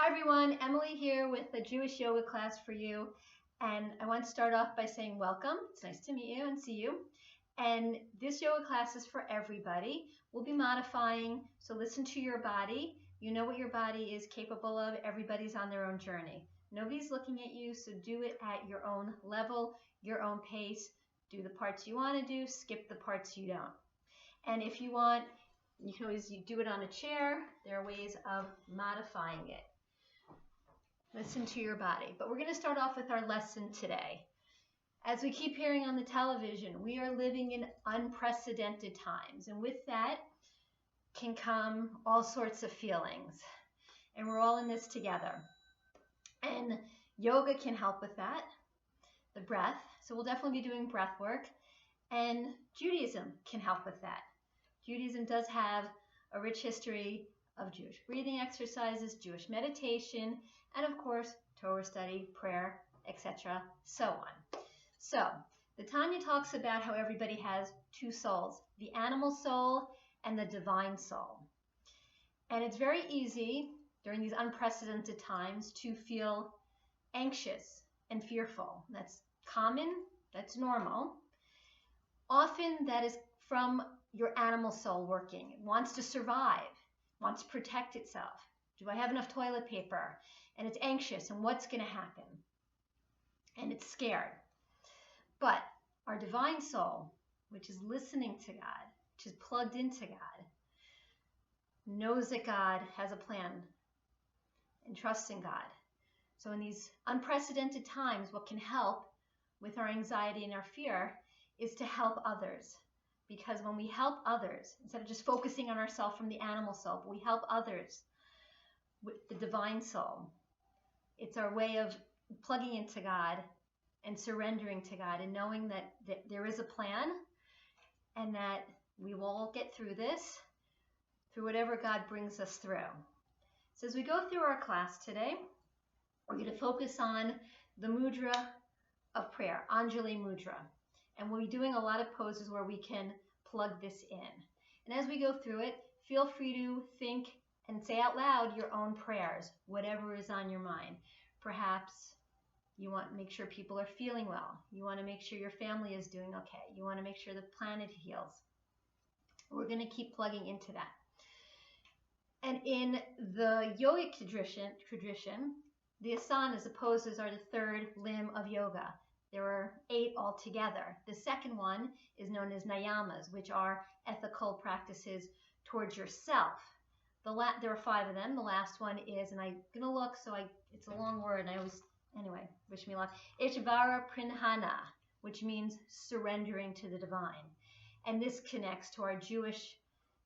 everyone, Emily here with a Jewish yoga class for you. And I want to start off by saying welcome. It's nice to meet you and see you. And this yoga class is for everybody. We'll be modifying, so listen to your body. You know what your body is capable of. Everybody's on their own journey. Nobody's looking at you, so do it at your own level, your own pace. Do the parts you want to do, skip the parts you don't. And if you want, you can always do it on a chair. There are ways of modifying it. Listen to your body. But we're going to start off with our lesson today. As we keep hearing on the television, we are living in unprecedented times. And with that can come all sorts of feelings. And we're all in this together. And yoga can help with that. The breath. So we'll definitely be doing breath work. And Judaism can help with that. Judaism does have a rich history of Jewish breathing exercises, Jewish meditation, and of course, Torah study, prayer, etc., so on. So, the Tanya talks about how everybody has two souls, the animal soul and the divine soul. And it's very easy during these unprecedented times to feel anxious and fearful. That's common, that's normal. Often that is from your animal soul working. It wants to survive, wants to protect itself. Do I have enough toilet paper? And it's anxious, and what's going to happen? And it's scared. But our divine soul, which is listening to God, which is plugged into God, knows that God has a plan and trusts in God. So in these unprecedented times, what can help with our anxiety and our fear is to help others. Because when we help others, instead of just focusing on ourselves from the animal soul, but we help others with the divine soul, it's our way of plugging into God and surrendering to God and knowing that there is a plan and that we will all get through this, through whatever God brings us through. So as we go through our class today, we're going to focus on the mudra of prayer, Anjali Mudra. And we'll be doing a lot of poses where we can plug this in. And as we go through it, feel free to think and say out loud your own prayers, whatever is on your mind. Perhaps you want to make sure people are feeling well. You want to make sure your family is doing okay. You want to make sure the planet heals. We're going to keep plugging into that. And in the yogic tradition, the asanas, the poses, are the third limb of yoga. There are 8 altogether. The second one is known as niyamas, which are ethical practices towards yourself. There are 5 of them. The last one is, and I'm going to look, it's a long word, and anyway, wish me luck. Ishvara Prinhana, which means surrendering to the divine. And this connects to our Jewish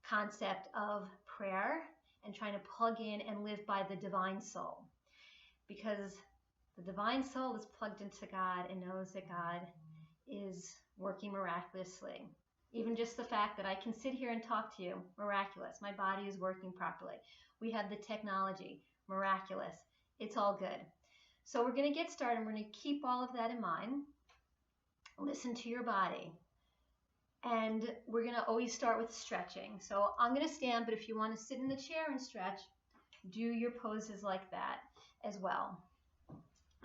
concept of prayer and trying to plug in and live by the divine soul. Because the divine soul is plugged into God and knows that God is working miraculously. Even just the fact that I can sit here and talk to you, miraculous. My body is working properly. We have the technology, miraculous. It's all good. So we're going to get started. We're going to keep all of that in mind. Listen to your body. And we're going to always start with stretching. So I'm going to stand, but if you want to sit in the chair and stretch, do your poses like that as well.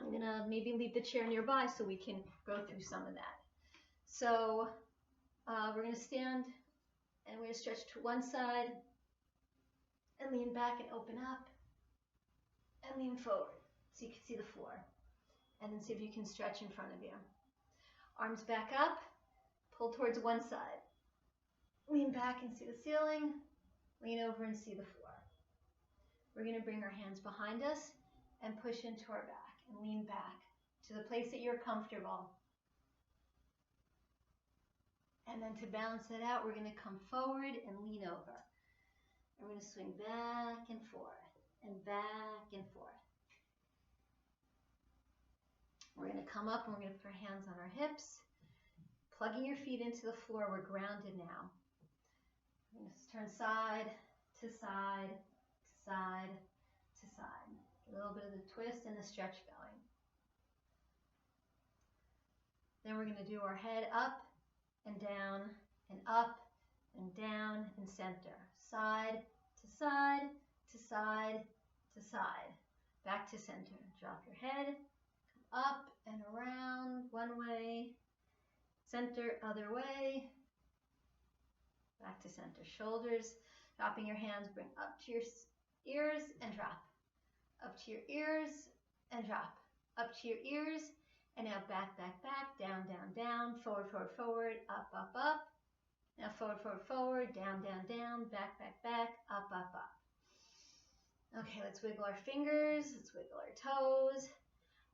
I'm going to maybe leave the chair nearby so we can go through some of that. So we're going to stand and we're going to stretch to one side and lean back and open up and lean forward so you can see the floor. And then see if you can stretch in front of you. Arms back up, pull towards one side. Lean back and see the ceiling. Lean over and see the floor. We're going to bring our hands behind us and push into our back. And lean back to the place that you're comfortable. And then to balance it out, we're going to come forward and lean over. And we're going to swing back and forth and back and forth. We're going to come up and we're going to put our hands on our hips, plugging your feet into the floor. We're grounded now. We're going to turn side to side to side to side. A little bit of the twist and the stretch going. Then we're going to do our head up and down and up and down and center. Side to side to side to side. back to center. Drop your head, up and around, one way, center, other way, back to center. Shoulders, dropping your hands, bring up to your ears and drop. Up to your ears and drop. Up to your ears, and now back, back, back, down, down, down, forward, forward, forward, up, up, up. Now forward, forward, forward, down, down, down, back, back, back, up, up, up. Okay, let's wiggle our fingers, let's wiggle our toes.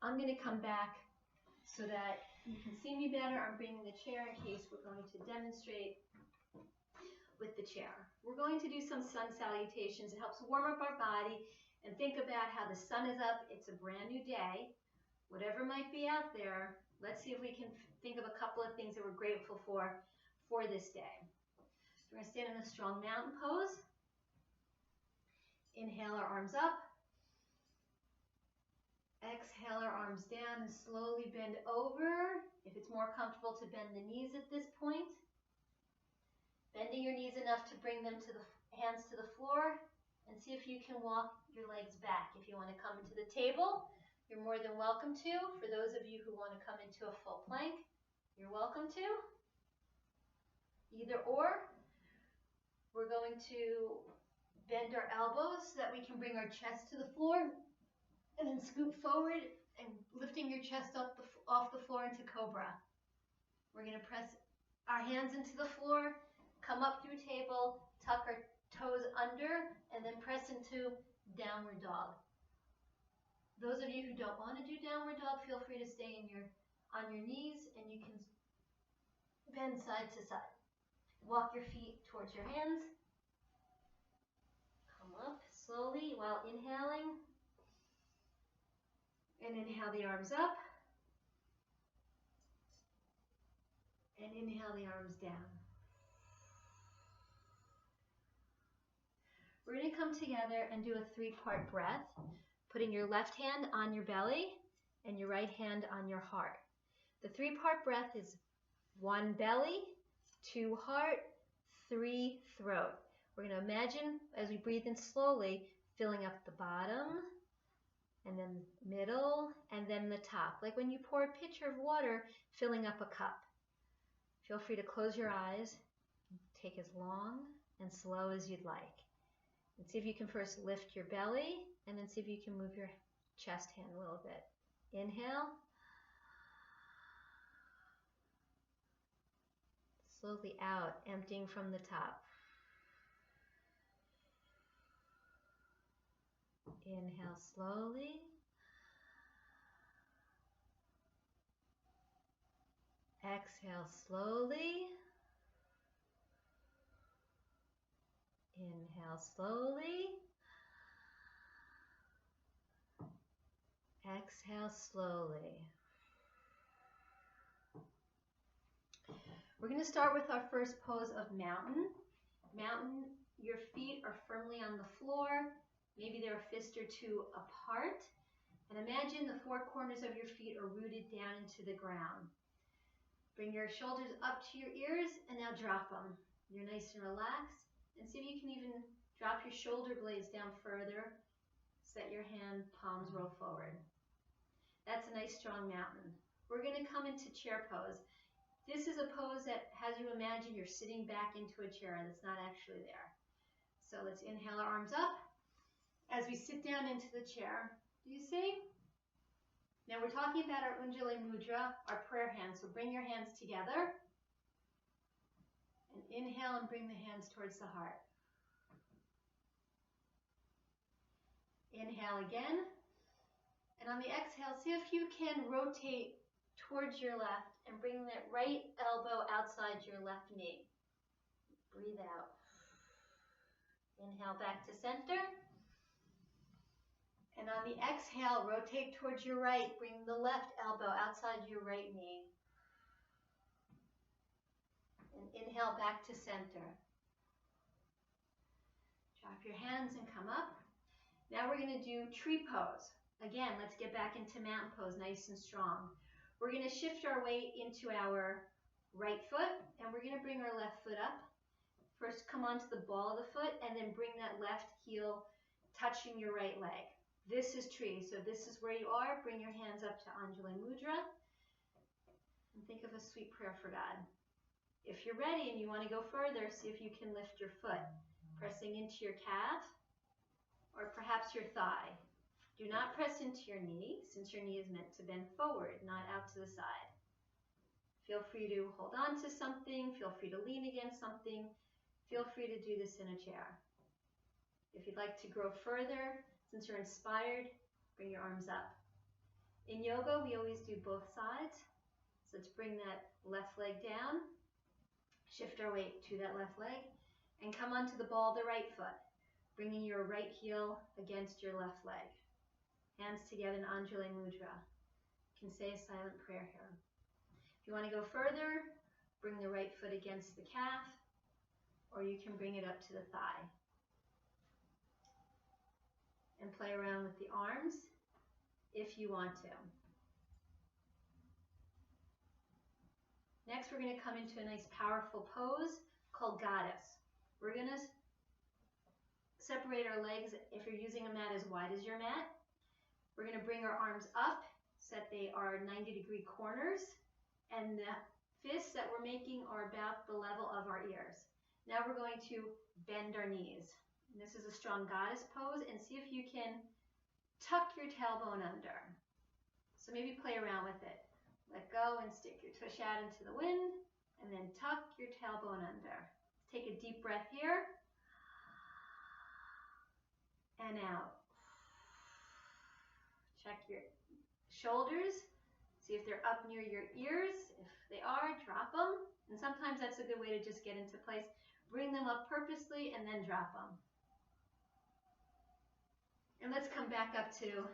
I'm going to come back so that you can see me better. I'm bringing the chair in case we're going to demonstrate with the chair. We're going to do some sun salutations. It helps warm up our body and think about how the sun is up. It's a brand new day. Whatever might be out there, let's see if we can think of a couple of things that we're grateful for this day. So we're going to stand in a strong mountain pose. Inhale our arms up. Exhale our arms down and slowly bend over. If it's more comfortable to bend the knees at this point. Bending your knees enough to bring them to the hands to the floor, and see if you can walk your legs back. If you want to come into the table, you're more than welcome to. For those of you who want to come into a full plank, you're welcome to. Either or. We're going to bend our elbows so that we can bring our chest to the floor, and then scoot forward and lifting your chest up off the floor into cobra. We're going to press our hands into the floor, come up through table, tuck our toes under, and then press into downward dog. Those of you who don't want to do downward dog, feel free to stay on your knees, and you can bend side to side. Walk your feet towards your hands. Come up slowly while inhaling. And inhale the arms up. And inhale the arms down. We're going to come together and do a 3-part breath, putting your left hand on your belly and your right hand on your heart. The 3-part breath is 1 belly, 2 heart, 3 throat. We're going to imagine, as we breathe in slowly, filling up the bottom, and then middle, and then the top. Like when you pour a pitcher of water, filling up a cup. Feel free to close your eyes, take as long and slow as you'd like. And see if you can first lift your belly, and then see if you can move your chest hand a little bit. Inhale. Slowly out, emptying from the top. Inhale slowly. Exhale slowly. Inhale slowly. Exhale slowly. We're going to start with our first pose of mountain. Mountain, your feet are firmly on the floor. Maybe they're a fist or two apart. And imagine the 4 corners of your feet are rooted down into the ground. Bring your shoulders up to your ears and now drop them. You're nice and relaxed. And see if you can even drop your shoulder blades down further so that your hand palms roll forward. That's a nice strong mountain. We're going to come into chair pose. This is a pose that has you imagine you're sitting back into a chair and it's not actually there. So let's inhale our arms up as we sit down into the chair. Do you see? Now we're talking about our Ujjayi Mudra, our prayer hands. So bring your hands together. And inhale and bring the hands towards the heart. Inhale again. And on the exhale, see if you can rotate towards your left and bring that right elbow outside your left knee. Breathe out. Inhale back to center. And on the exhale, rotate towards your right. Bring the left elbow outside your right knee. And inhale back to center. Drop your hands and come up. Now we're going to do tree pose. Again, let's get back into mountain pose, nice and strong. We're going to shift our weight into our right foot, and we're going to bring our left foot up. First, come onto the ball of the foot, and then bring that left heel touching your right leg. This is tree. So this is where you are. Bring your hands up to Anjali Mudra and think of a sweet prayer for God. If you're ready and you want to go further, see if you can lift your foot, pressing into your calf or perhaps your thigh. Do not press into your knee, since your knee is meant to bend forward, not out to the side. Feel free to hold on to something. Feel free to lean against something. Feel free to do this in a chair. If you'd like to grow further, since you're inspired, bring your arms up. In yoga, we always do both sides. So let's bring that left leg down, shift our weight to that left leg, and come onto the ball of the right foot, bringing your right heel against your left leg. Hands together in Anjali Mudra. You can say a silent prayer here. If you want to go further, bring the right foot against the calf, or you can bring it up to the thigh. And play around with the arms if you want to. Next, we're going to come into a nice powerful pose called Goddess. We're going to separate our legs, if you're using a mat, as wide as your mat. We're going to bring our arms up so that they are 90-degree corners, and the fists that we're making are about the level of our ears. Now we're going to bend our knees. And this is a strong goddess pose, and see if you can tuck your tailbone under. So maybe play around with it. Let go and stick your tush out into the wind, and then tuck your tailbone under. Take a deep breath here, and out. Check your shoulders, see if they're up near your ears. If they are, drop them. And sometimes that's a good way to just get into place. Bring them up purposely and then drop them. And let's come back up to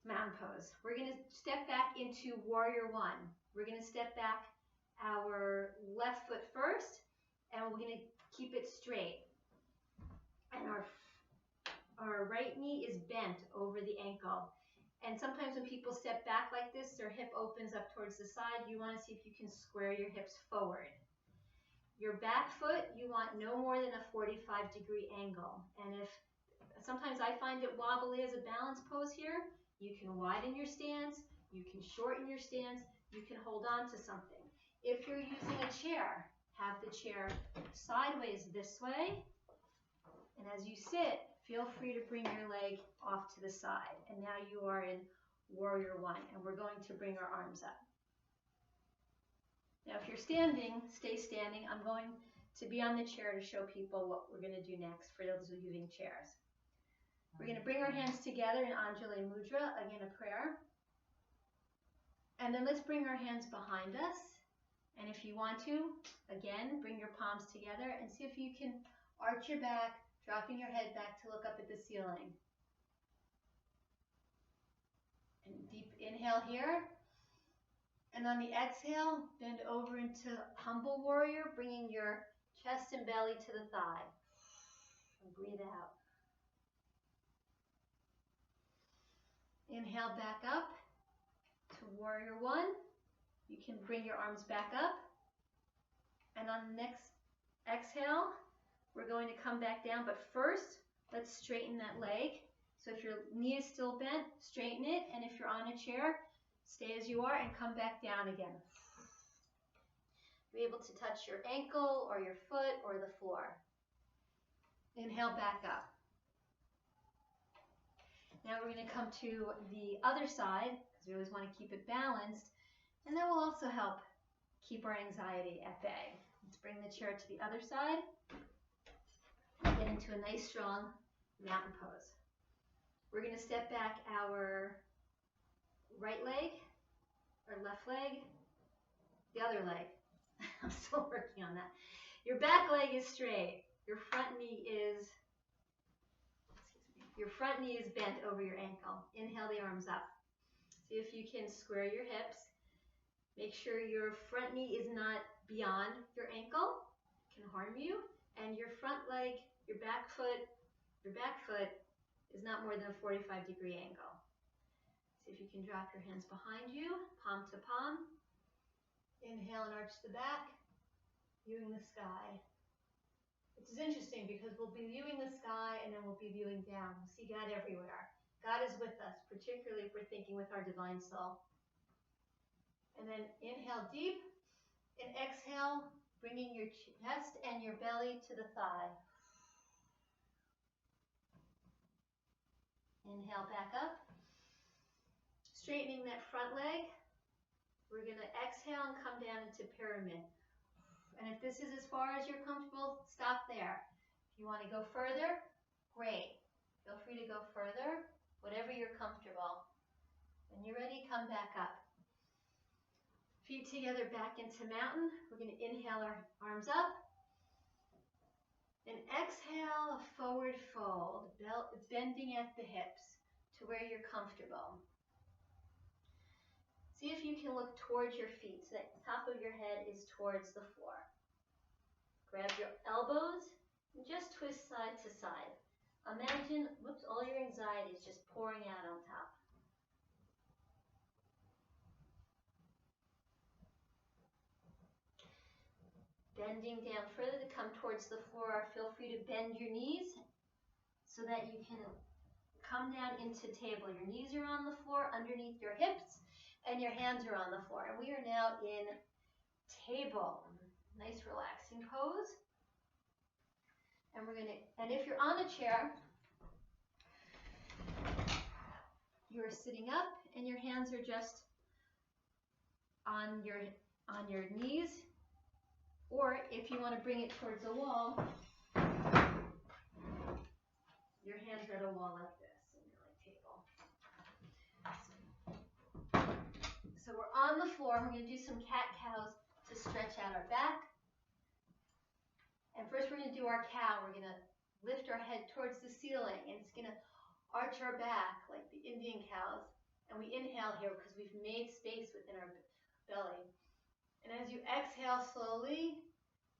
mountain pose. We're going to step back into warrior one. We're going to step back our left foot first, and we're going to keep it straight. And our right knee is bent over the ankle. And sometimes when people step back like this, their hip opens up towards the side. You want to see if you can square your hips forward. Your back foot, you want no more than a 45-degree angle. And if sometimes I find it wobbly as a balance pose here, you can widen your stance, you can shorten your stance, you can hold on to something. If you're using a chair, have the chair sideways this way. And as you sit, feel free to bring your leg off to the side. And now you are in warrior one, and we're going to bring our arms up. Now, if you're standing, stay standing. I'm going to be on the chair to show people what we're going to do next for those of you using chairs. We're going to bring our hands together in Anjali Mudra, again a prayer. And then let's bring our hands behind us. And if you want to, again, bring your palms together and see if you can arch your back, dropping your head back to look up at the ceiling. And deep inhale here. And on the exhale, bend over into humble warrior, bringing your chest and belly to the thigh. And breathe out. Inhale back up to warrior one. You can bring your arms back up. And on the next exhale, we're going to come back down. But first, let's straighten that leg. So if your knee is still bent, straighten it. And if you're on a chair, stay as you are and come back down again. Be able to touch your ankle or your foot or the floor. Inhale back up. Now we're going to come to the other side, because we always want to keep it balanced, and that will also help keep our anxiety at bay. Let's bring the chair to the other side and get into a nice strong mountain pose. We're going to step back our right leg, or left leg, the other leg. I'm still working on that. Your back leg is straight. Your front knee is bent over your ankle. Inhale the arms up. See if you can square your hips. Make sure your front knee is not beyond your ankle. It can harm you. And your front leg, your back foot is not more than a 45-degree angle. See if you can drop your hands behind you, palm to palm. Inhale and arch the back, viewing the sky. This is interesting because we'll be viewing the sky and then we'll be viewing down. We'll see God everywhere. God is with us, particularly if we're thinking with our divine soul. And then inhale deep and exhale, bringing your chest and your belly to the thigh. Inhale back up. Straightening that front leg. We're going to exhale and come down into pyramid. And if this is as far as you're comfortable, stop there. If you want to go further, great. Feel free to go further, whatever you're comfortable. When you're ready, come back up. Feet together back into mountain. We're going to inhale our arms up. And exhale, forward fold, bending at the hips to where you're comfortable. See if you can look towards your feet so that the top of your head is towards the floor. Grab your elbows and just twist side to side. Imagine, all your anxiety is just pouring out on top. Bending down further to come towards the floor. Feel free to bend your knees so that you can come down into table. Your knees are on the floor underneath your hips and your hands are on the floor. And we are now in table. Nice relaxing pose. And if you're on a chair, you're sitting up and your hands are just on your knees. Or if you want to bring it towards the wall, your hands are at a wall like this, and you're like table. So we're on the floor. We're going to do some cat-cows to stretch out our back. And first we're going to do our cow. We're going to lift our head towards the ceiling, and it's going to arch our back like the Indian cows. And we inhale here because we've made space within our belly. And as you exhale slowly,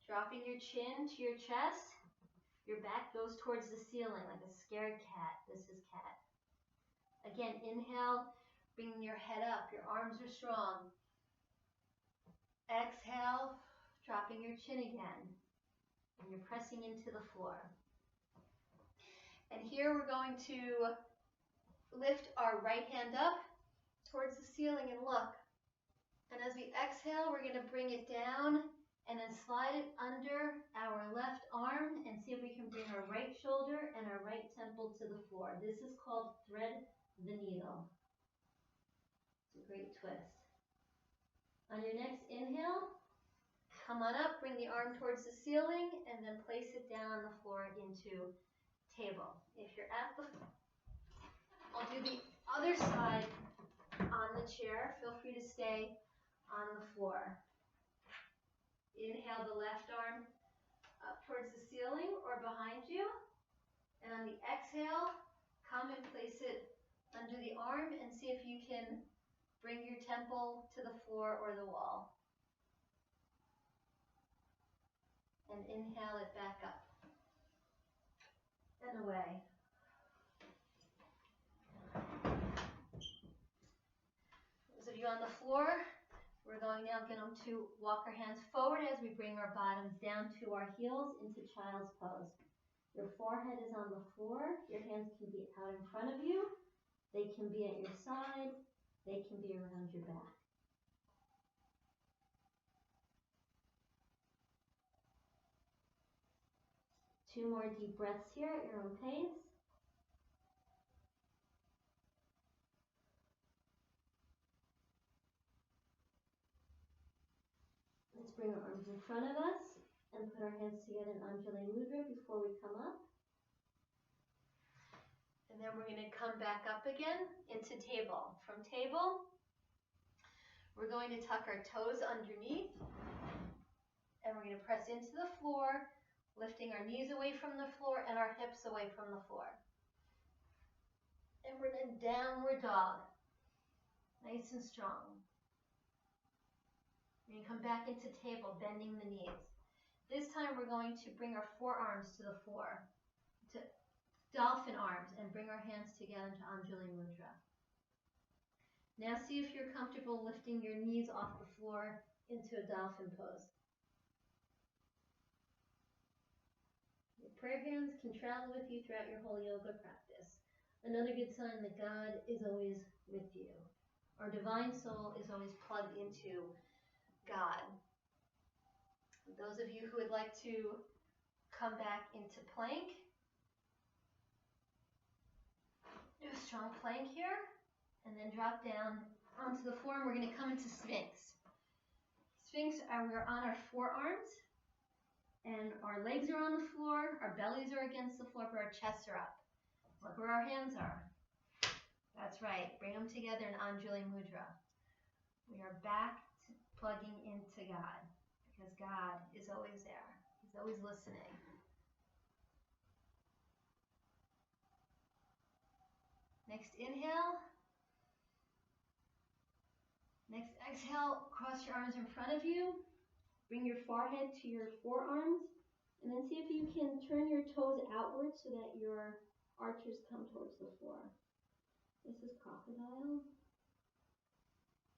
dropping your chin to your chest, your back goes towards the ceiling like a scared cat. This is cat. Again, inhale, bringing your head up. Your arms are strong. Exhale, dropping your chin again. And you're pressing into the floor. And here we're going to lift our right hand up towards the ceiling and look. And as we exhale, we're going to bring it down and then slide it under our left arm and see if we can bring our right shoulder and our right temple to the floor. This is called thread the needle. It's a great twist. On your next inhale, come on up, bring the arm towards the ceiling, and then place it down on the floor into table. If you're at the floor, I'll do the other side on the chair. Feel free to stay on the floor. Inhale the left arm up towards the ceiling or behind you. And on the exhale, come and place it under the arm and see if you can bring your temple to the floor or the wall. And inhale it back up. And away. Those of you on the floor, we're now going to walk our hands forward as we bring our bottoms down to our heels into child's pose. Your forehead is on the floor. Your hands can be out in front of you. They can be at your side. They can be around your back. Two more deep breaths here at your own pace. Let's bring our arms in front of us and put our hands together in Anjali Mudra before we come up. And then we're going to come back up again into table. From table, we're going to tuck our toes underneath. And we're going to press into the floor, lifting our knees away from the floor and our hips away from the floor. And we're in downward dog. Nice and strong. We're going to come back into table, bending the knees. This time we're going to bring our forearms to the floor, to dolphin arms, and bring our hands together to Anjali Mudra. Now see if you're comfortable lifting your knees off the floor into a dolphin pose. Your prayer hands can travel with you throughout your whole yoga practice. Another good sign that God is always with you. Our divine soul is always plugged into God. Those of you who would like to come back into plank, do a strong plank here, and then drop down onto the floor, and we're going to come into Sphinx. Sphinx, we're on our forearms, and our legs are on the floor, our bellies are against the floor, but our chests are up. Look where our hands are. That's right. Bring them together in Anjali Mudra. We are back to plugging into God, because God is always there. He's always listening. Next inhale. Next exhale, cross your arms in front of you. Bring your forehead to your forearms. And then see if you can turn your toes outward so that your arches come towards the floor. This is crocodile.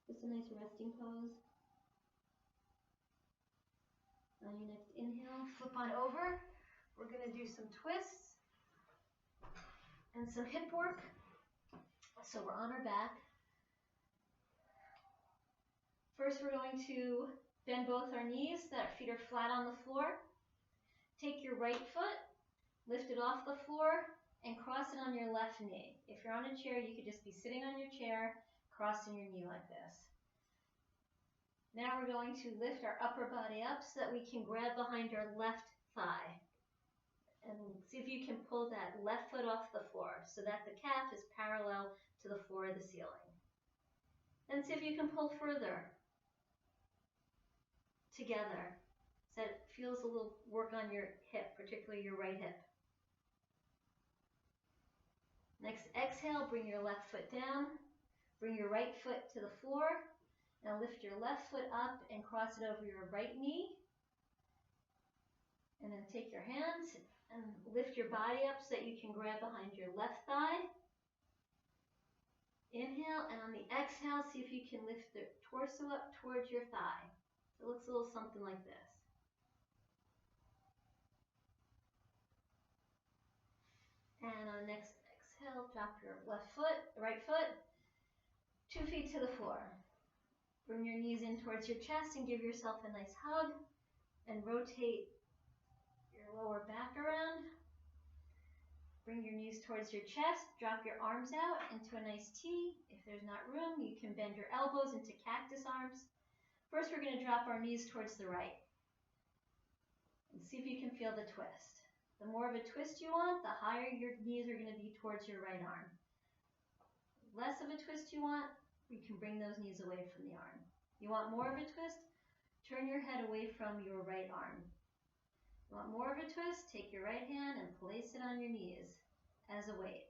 Just a nice resting pose. On your next inhale, flip on over. We're going to do some twists and some hip work. So we're on our back. First, we're going to bend both our knees so that our feet are flat on the floor. Take your right foot, lift it off the floor, and cross it on your left knee. If you're on a chair, you could just be sitting on your chair, crossing your knee like this. Now we're going to lift our upper body up so that we can grab behind our left thigh. And see if you can pull that left foot off the floor so that the calf is parallel to the floor of the ceiling. And see if you can pull further together so that it feels a little work on your hip, particularly your right hip. Next exhale, bring your left foot down, bring your right foot to the floor. Now lift your left foot up and cross it over your right knee. And then take your hands and lift your body up so that you can grab behind your left thigh. Inhale, and on the exhale, see if you can lift the torso up towards your thigh. So it looks a little something like this. And on the next exhale, drop your right foot, 2 feet to the floor. Bring your knees in towards your chest and give yourself a nice hug, and rotate your lower back around. Bring your knees towards your chest, drop your arms out into a nice T. If there's not room, you can bend your elbows into cactus arms. First, we're going to drop our knees towards the right. And see if you can feel the twist. The more of a twist you want, the higher your knees are going to be towards your right arm. Less of a twist you want, you can bring those knees away from the arm. You want more of a twist? Turn your head away from your right arm. You want more of a twist? Take your right hand and place it on your knees as a weight.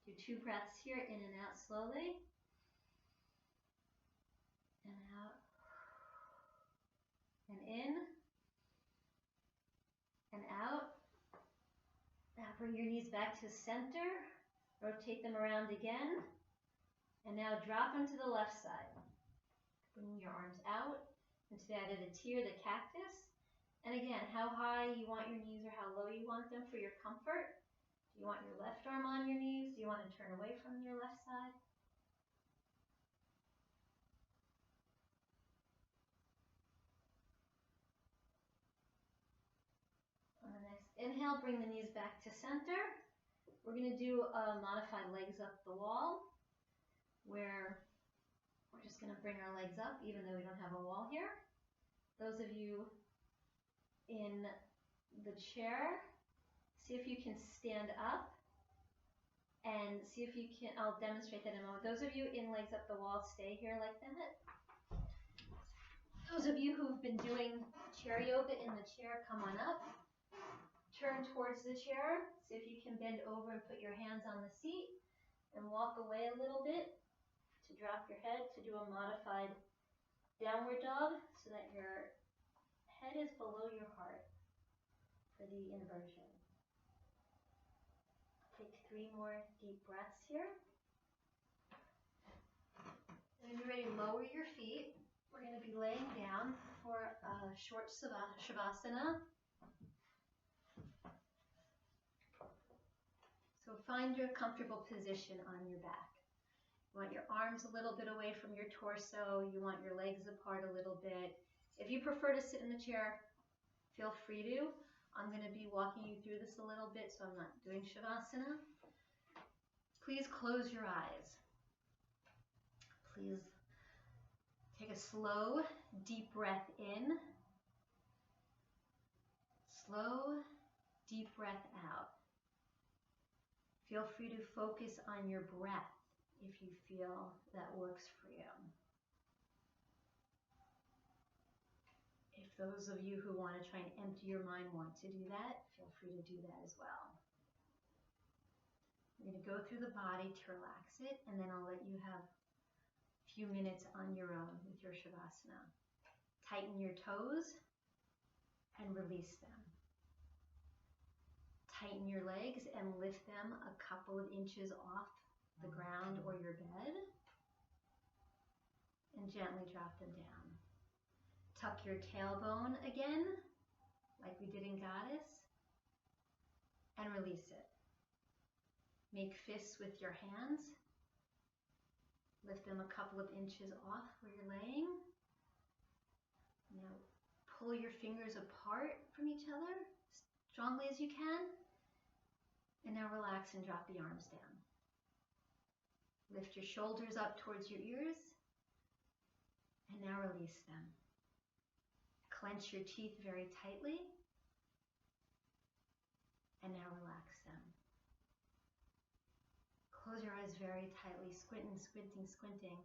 Do 2 breaths here, in and out slowly. And out. And in. And out. Now bring your knees back to center. Rotate them around again. And now drop them to the left side. Bring your arms out into that at a T or the cactus. And again, how high you want your knees or how low you want them for your comfort. Do you want your left arm on your knees? Do you want to turn away from your left side? On the next inhale, bring the knees back to center. We're going to do a modified legs up the wall, where we're just going to bring our legs up even though we don't have a wall here. Those of you in the chair, see if you can stand up and see if you can, I'll demonstrate that in a moment. Those of you in legs up the wall, stay here like that. Those of you who've been doing chair yoga in the chair, come on up. Turn towards the chair. See if you can bend over and put your hands on the seat and walk away a little bit to drop your head to do a modified downward dog so that your head is below your heart for the inversion. Take 3 more deep breaths here. And when you're ready to lower your feet, we're going to be laying down for a short Shavasana. So find your comfortable position on your back. You want your arms a little bit away from your torso. You want your legs apart a little bit. If you prefer to sit in the chair, feel free to. I'm going to be walking you through this a little bit, so I'm not doing Shavasana. Please close your eyes. Please take a slow, deep breath in. Slow, deep breath out. Feel free to focus on your breath if you feel that works for you. If those of you who want to try and empty your mind want to do that, feel free to do that as well. We're going to go through the body to relax it, and then I'll let you have a few minutes on your own with your Shavasana. Tighten your toes and release them. Tighten your legs and lift them a couple of inches off the ground or your bed, and gently drop them down. Tuck your tailbone again, like we did in Goddess, and release it. Make fists with your hands. Lift them a couple of inches off where you're laying. Now pull your fingers apart from each other as strongly as you can. And now relax and drop the arms down. Lift your shoulders up towards your ears. And now release them. Clench your teeth very tightly. And now relax them. Close your eyes very tightly, squinting, squinting, squinting.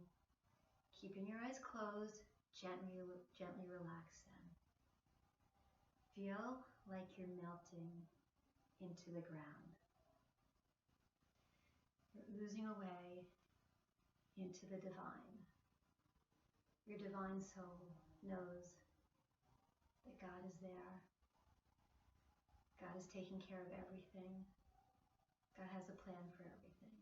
Keeping your eyes closed, gently relax them. Feel like you're melting into the ground. You're oozing away into the divine. Your divine soul knows that God is there. God is taking care of everything. God has a plan for everything.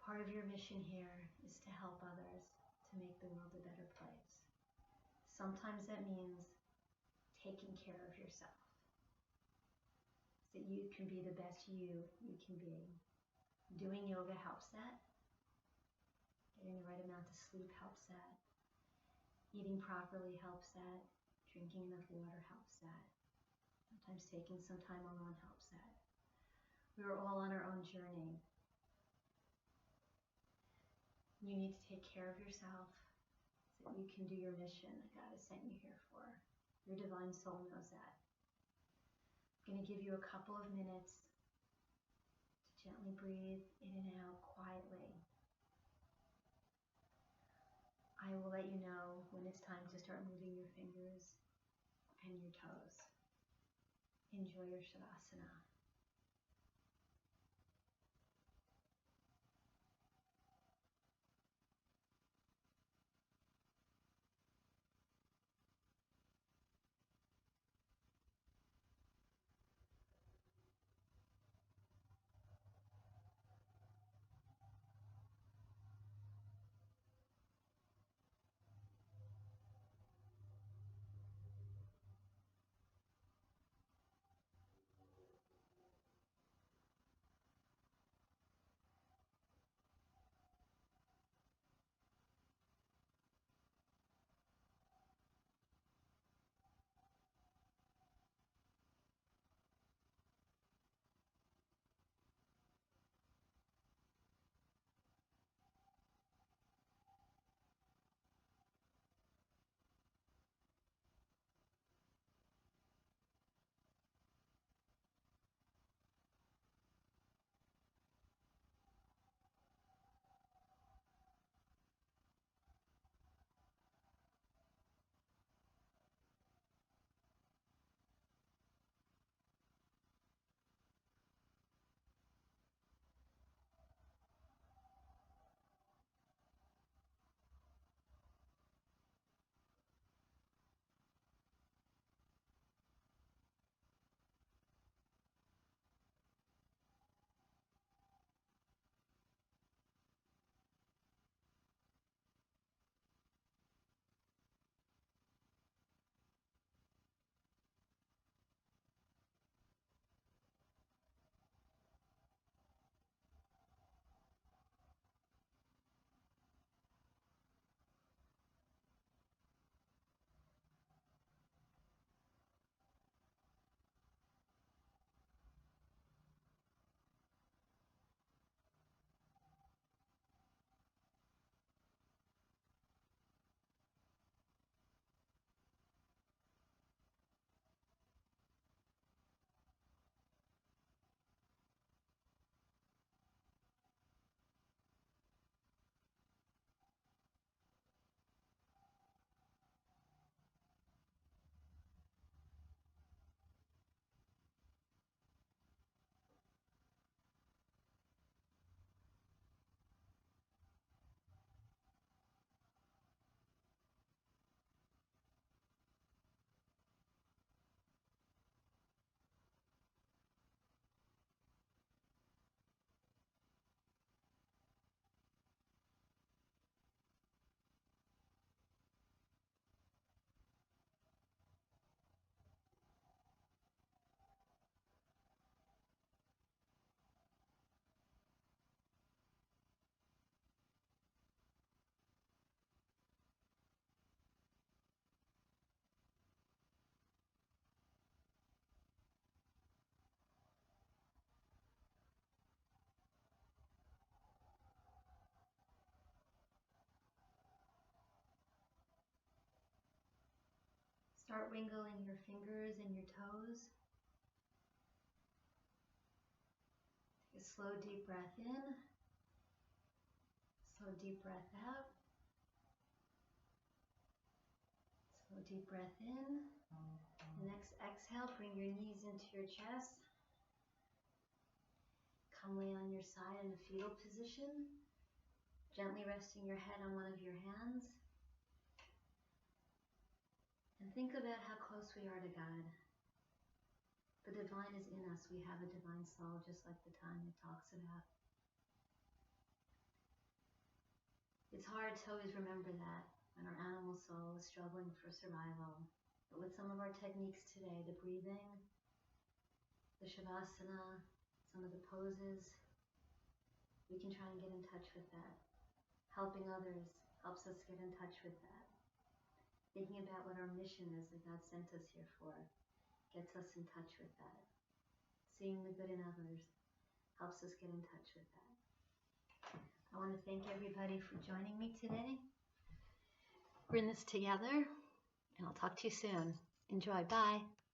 Part of your mission here is to help others to make the world a better place. Sometimes that means taking care of yourself, so that you can be the best you can be. Doing yoga helps that. Getting the right amount of sleep helps that. Eating properly helps that. Drinking enough water helps that. Sometimes taking some time alone helps that. We are all on our own journey. You need to take care of yourself so that you can do your mission that God has sent you here for. Your divine soul knows that. I'm going to give you a couple of minutes to gently breathe in and out quietly. I will let you know when it's time to start moving your fingers and your toes. Enjoy your Shavasana. start wriggling your fingers and your toes. Take a slow, deep breath in. Slow, deep breath out. Slow, deep breath in. The next exhale, bring your knees into your chest. Come lay on your side in a fetal position, gently resting your head on one of your hands. And think about how close we are to God. The divine is in us. We have a divine soul, just like the Tanya talks about. It's hard to always remember that when our animal soul is struggling for survival. But with some of our techniques today, the breathing, the Shavasana, some of the poses, we can try and get in touch with that. Helping others helps us get in touch with that. Thinking about what our mission is that God sent us here for gets us in touch with that. Seeing the good in others helps us get in touch with that. I want to thank everybody for joining me today. We're in this together, and I'll talk to you soon. Enjoy. Bye.